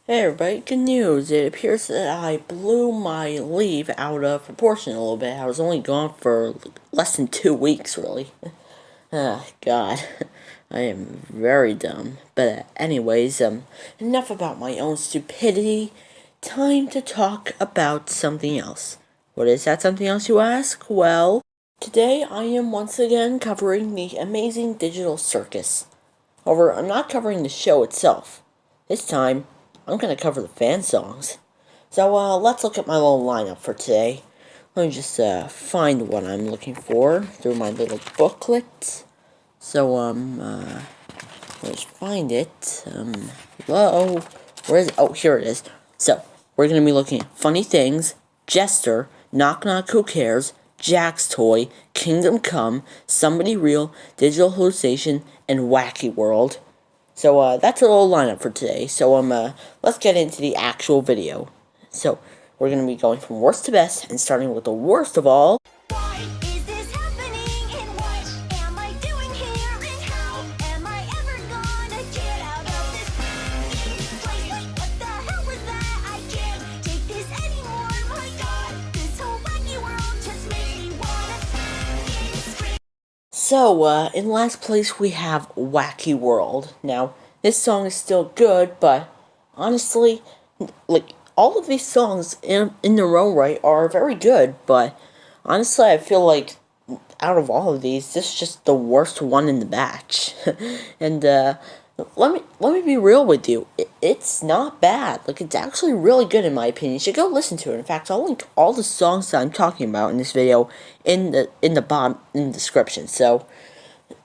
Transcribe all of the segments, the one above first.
Hey everybody, good news. It appears that I blew my leave out of proportion a little bit. I was only gone for less than 2 weeks, really. God. I am very dumb. But anyways, enough about my own stupidity. Time to talk about something else. What is that something else, you ask? Well, today I am once again covering the amazing digital circus. However, I'm not covering the show itself. This time, I'm going to cover the fan songs. So, let's look at my little lineup for today. Let me just, find what I'm looking for through my little booklet. So, let's find it. Hello? Where is it? Oh, here it is. So, we're going to be looking at Funny Things, Jester, Knock Knock Who Cares, Jack's Toy, Kingdom Come, Somebody Real, Digital Hallucination, and Wacky World. So, that's a little lineup for today. So, let's get into the actual video. So, we're going to be going from worst to best, and starting with the worst of all. Why is this happening, and what am I doing here, and how am I ever gonna get out of this place? Wait, what the hell was that? I can't take this anymore, my God. This whole wacky world just makes me wanna scream. So, in last place we have Wacky World. Now, this song is still good, but honestly, like, all of these songs in their own right are very good, but honestly, I feel like out of all of these, this is just the worst one in the batch. And, let me be real with you. It's not bad. Like, it's actually really good in my opinion. You should go listen to it. In fact, I'll link all the songs that I'm talking about in this video in the bottom in the description. So,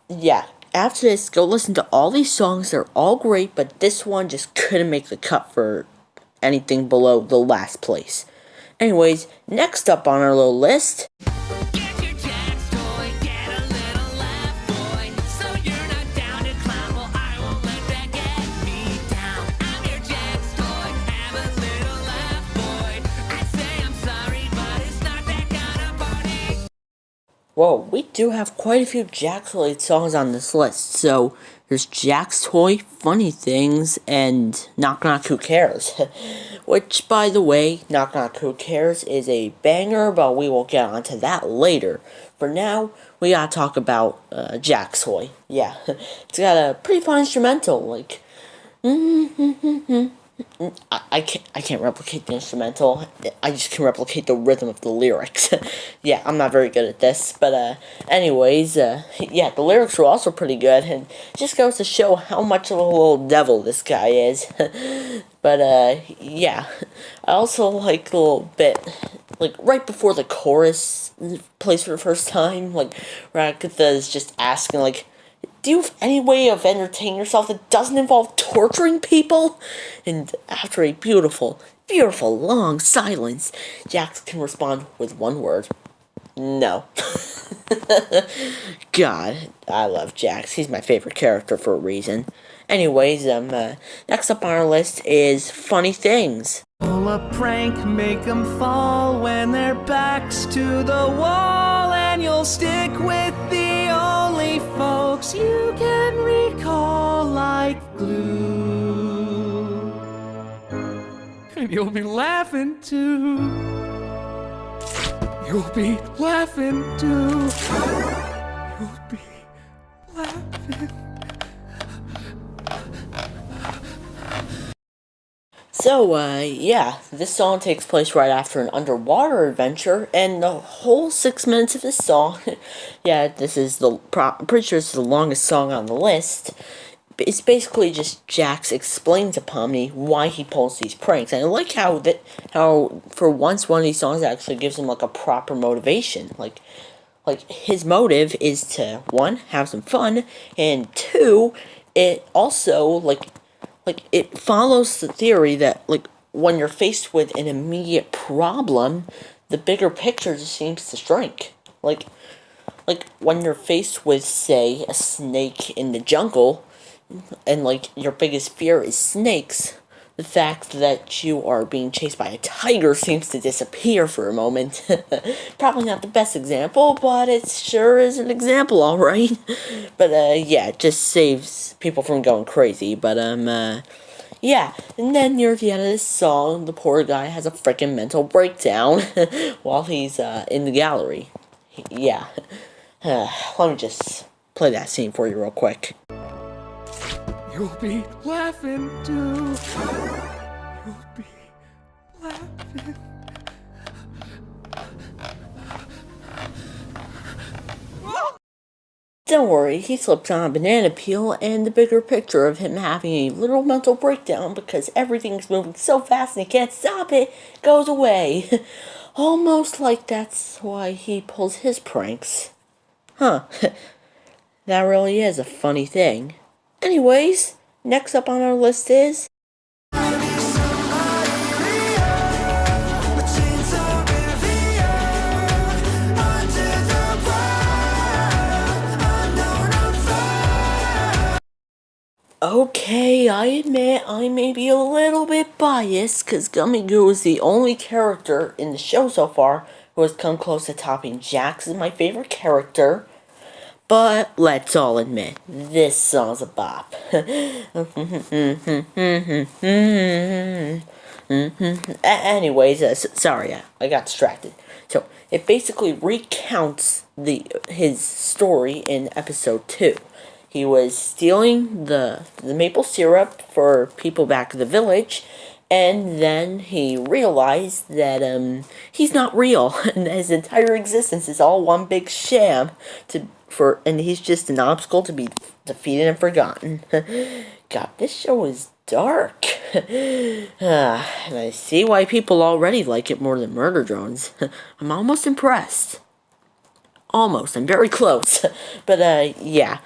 yeah. After this, go listen to all these songs. They're all great, but this one just couldn't make the cut for anything below the last place. Anyways, next up on our little list. Get your Jack's toy, get a little laugh, boy. So you're not down to clown, well, I won't let that get me down. I'm your Jack's toy, have a little laugh, boy. I'd say I'm sorry, but it's not that kind of party. Whoa, we do have quite a few Jack-related songs on this list. So, there's Jack's Toy, Funny Things, and Knock Knock Who Cares. Which, by the way, Knock Knock Who Cares is a banger, but we will get onto that later. For now, we gotta talk about Jack's Toy. Yeah, it's got a pretty fun instrumental, like... I can't replicate the instrumental. I just can replicate the rhythm of the lyrics. Yeah, I'm not very good at this, but anyways, yeah, the lyrics were also pretty good, and it just goes to show how much of a little devil this guy is. But yeah, I also like a little bit, like right before the chorus plays for the first time, like Ragatha is just asking, like, do you have any way of entertaining yourself that doesn't involve torturing people? And after a beautiful, beautiful long silence, Jax can respond with one word. No. God, I love Jax. He's my favorite character for a reason. Anyways, next up on our list is Funny Things. Pull a prank, make them fall when their backs to the wall, and you'll stick with the only folks you can recall like glue. And you'll be laughing too. You'll be laughing too. You'll be laughing. So, yeah, this song takes place right after an underwater adventure, and the whole 6 minutes of this song, yeah, this is I'm pretty sure it's the longest song on the list. It's basically just Jax explaining to Pomni why he pulls these pranks, and I like how for once one of these songs actually gives him, like, a proper motivation, like his motive is to, one, have some fun, and two, it also, like, it follows the theory that, like, when you're faced with an immediate problem, the bigger picture just seems to shrink. Like, when you're faced with, say, a snake in the jungle, and, like, your biggest fear is snakes, the fact that you are being chased by a tiger seems to disappear for a moment. Probably not the best example, but it sure is an example, alright. But, yeah, it just saves people from going crazy. But, Yeah, and then near the end of this song, the poor guy has a freaking mental breakdown while he's in the gallery. Yeah. Let me just play that scene for you real quick. You'll be laughing too. You'll be laughing. Don't worry, he slips on a banana peel, and the bigger picture of him having a little mental breakdown because everything's moving so fast and he can't stop it goes away. Almost like that's why he pulls his pranks. Huh. That really is a funny thing. Anyways, next up on our list is... Okay, I admit I may be a little bit biased, because Gummy Goo is the only character in the show so far who has come close to topping Jax as my favorite character. But let's all admit, this song's a bop. Anyways, sorry, I got distracted. So, it basically recounts his story in episode 2. He was stealing the maple syrup for people back at the village, and then he realized that he's not real, and his entire existence is all one big sham and he's just an obstacle to be defeated and forgotten. God, this show is dark. And I see why people already like it more than Murder Drones. I'm almost impressed. Almost. I'm very close. But yeah.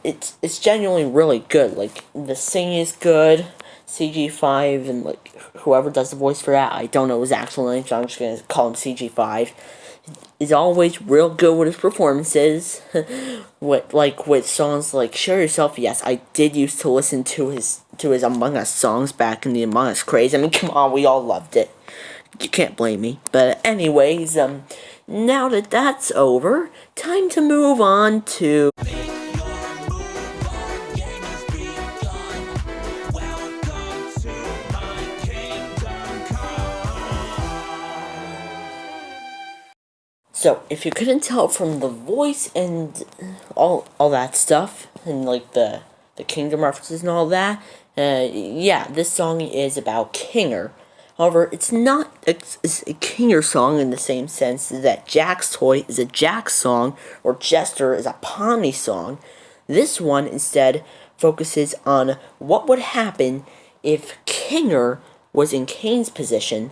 It's genuinely really good. Like, the singing is good. CG5 and like whoever does the voice for that, I don't know his actual name, so I'm just gonna call him CG5. Is always real good with his performances. with songs like Show Yourself. Yes, I did used to listen to his Among Us songs back in the Among Us craze. I mean, come on, we all loved it. You can't blame me. But anyways, now that that's over, time to move on to... So, if you couldn't tell from the voice and all that stuff, and like the Kingdom references and all that, yeah, this song is about Kinger. However, it's not a Kinger song in the same sense that Jack's Toy is a Jack song or Jester is a Pomni song. This one instead focuses on what would happen if Kinger was in Kane's position.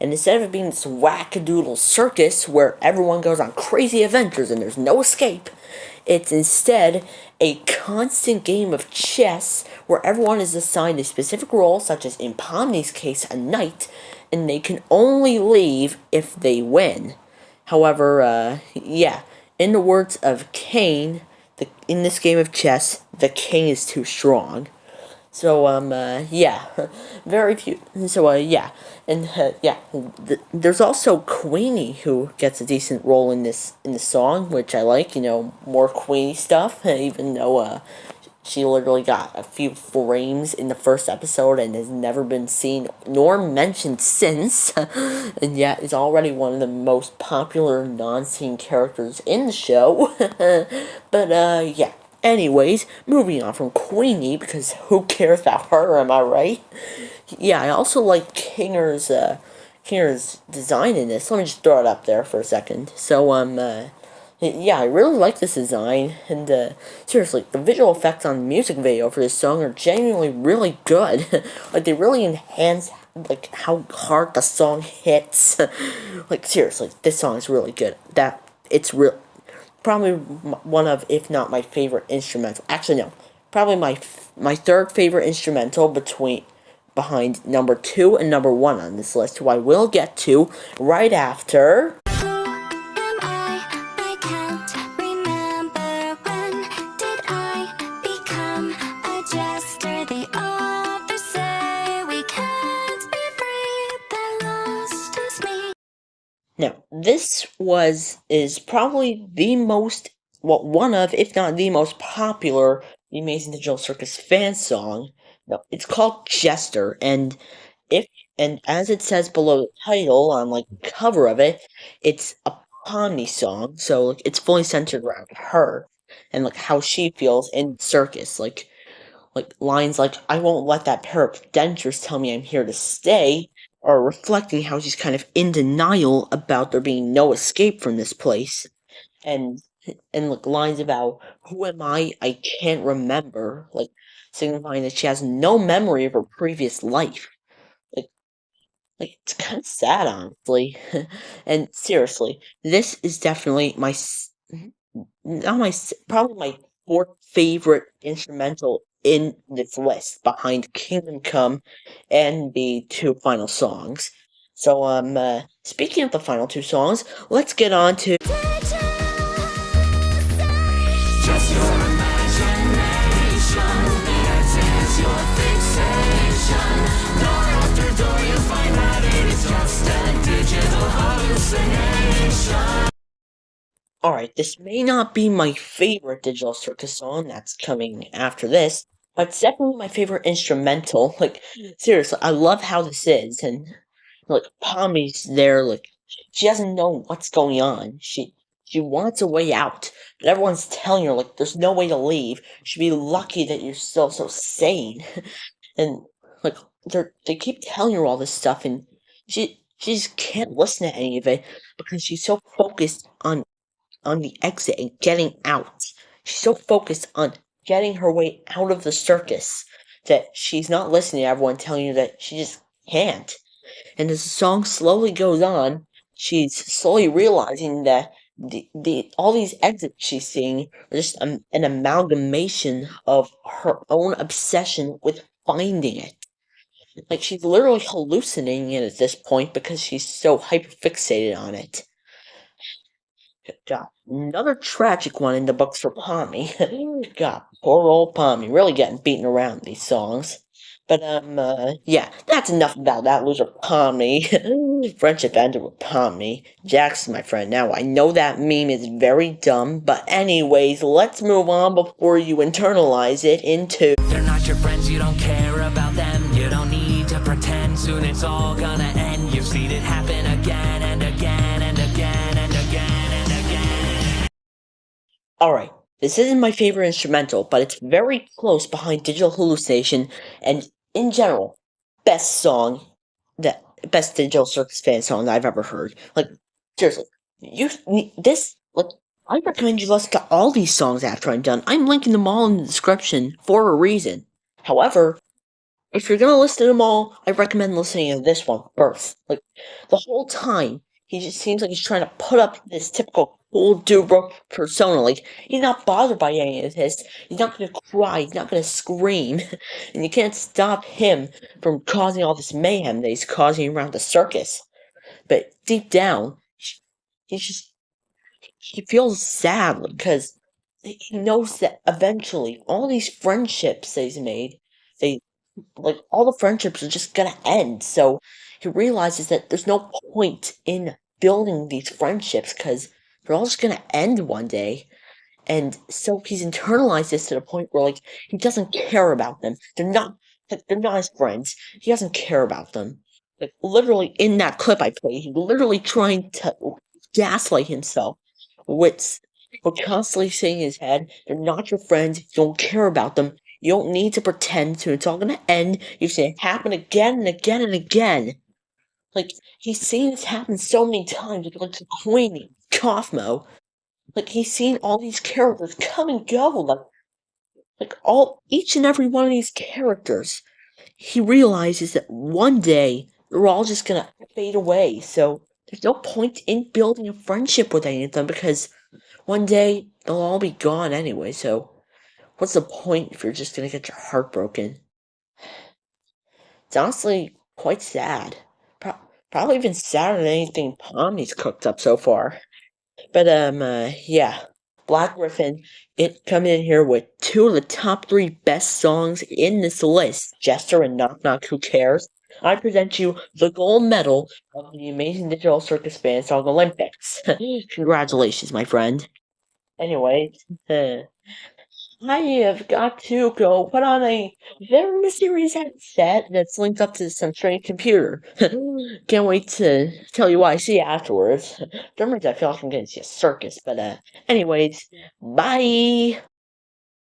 And instead of it being this wackadoodle circus where everyone goes on crazy adventures and there's no escape, it's instead a constant game of chess where everyone is assigned a specific role, such as in Pomni's case, a knight, and they can only leave if they win. However, yeah, in the words of Kane, in this game of chess, the king is too strong. So, yeah, very few, so, yeah, and, yeah, there's also Queenie, who gets a decent role in this song, which I like, more Queenie stuff, even though, she literally got a few frames in the first episode and has never been seen nor mentioned since, and yet is already one of the most popular non-scene characters in the show, but, yeah. Anyways, moving on from Queenie, because who cares about her, am I right? Yeah, I also like Kinger's design in this. Let me just throw it up there for a second. So, yeah, I really like this design, and, seriously, the visual effects on the music video for this song are genuinely really good. Like, they really enhance, like, how hard the song hits. Like, seriously, this song is really good. It's probably one of, if not my favorite instrumental. Actually, no. Probably my third favorite instrumental behind number 2 and number 1 on this list, who I will get to right after... Who am I? I can't remember when did I become a jester. The authors say we can't be free. The lost is me. Now, this is probably the most, well, one of, if not the most popular The Amazing Digital Circus fan song No, it's called Jester, and if and as it says below the title on like the cover of it, it's a Pomni song, so like it's fully centered around her and like how she feels in circus. Like lines like "I won't let that pair of dentures tell me I'm here to stay" are reflecting how she's kind of in denial about there being no escape from this place, and like lines about "Who am I can't remember," like signifying that she has no memory of her previous life. Like it's kind of sad, honestly. And seriously, this is definitely not probably my fourth favorite instrumental in this list, behind Kingdom Come and the two final songs. So, speaking of the final two songs, let's get on to. Just your imagination, that is your fixation. Door after door you find that it is just a digital hallucination. Alright, this may not be my favorite Digital Circus song that's coming after this, but it's definitely my favorite instrumental. Like, seriously, I love how this is, and like Pommy's there, like she doesn't know what's going on. She wants a way out, but everyone's telling her like there's no way to leave. She'd be lucky that you're still so sane. And like they keep telling her all this stuff, and she just can't listen to any of it because she's so focused on the exit and getting out. She's so focused on getting her way out of the circus that she's not listening to everyone telling her that she just can't. And as the song slowly goes on, she's slowly realizing that the all these exits she's seeing are just an amalgamation of her own obsession with finding it. Like she's literally hallucinating it at this point because she's so hyperfixated on it. God, another tragic one in the books for Pommy. God, poor old Pommy, really getting beaten around these songs. But yeah, that's enough about that loser Pommy. Friendship ended with Pommy. Jack's my friend now. I know that meme is very dumb, but anyways, let's move on before you internalize it into. They're not your friends, you don't care about them. You don't need to pretend, soon it's all gonna end. You've seen it happen again and again and again and again and again. Alright, this isn't my favorite instrumental, but it's very close behind Digital Hallucination, and in general, best song that best Digital Circus fan song I've ever heard. Like, seriously, this like I recommend you listen to all these songs after I'm done. I'm linking them all in the description for a reason. However, if you're gonna listen to them all, I recommend listening to this one first. Like, the whole time, he just seems like he's trying to put up this typical cool dude bro persona. Like, he's not bothered by any of this. He's not gonna cry, he's not gonna scream. And you can't stop him from causing all this mayhem that he's causing around the circus. But deep down, he's just, he feels sad because he knows that eventually all these friendships that he's made, they like all the friendships are just gonna end. So he realizes that there's no point in building these friendships because they're all just gonna end one day. And so he's internalized this to the point where like he doesn't care about them. They're not his friends. He doesn't care about them. Like literally in that clip I played, he's literally trying to gaslight himself with constantly saying in his head, they're not your friends, you don't care about them, you don't need to pretend to, it's all gonna end, you've seen it happen again and again and again. Like, he's seen this happen so many times, like Queenie, Kaufmo. Like, he's seen all these characters come and go, like each and every one of these characters. He realizes that one day they're all just gonna fade away, so there's no point in building a friendship with any of them because one day they'll all be gone anyway, so what's the point if you're just gonna get your heart broken? It's honestly quite sad. Probably even sadder than anything Pomni's cooked up so far. But yeah. Black Griffin, it coming in here with two of the top three best songs in this list, Jester and Knock Knock Who Cares. I present you the gold medal of the Amazing Digital Circus Fan Song Olympics. Congratulations, my friend. Anyway, I have got to go put on a very serious headset that's linked up to some strange computer. Can't wait to tell you what I see afterwards. Some reason I feel like I'm going to see a circus, but anyways, bye!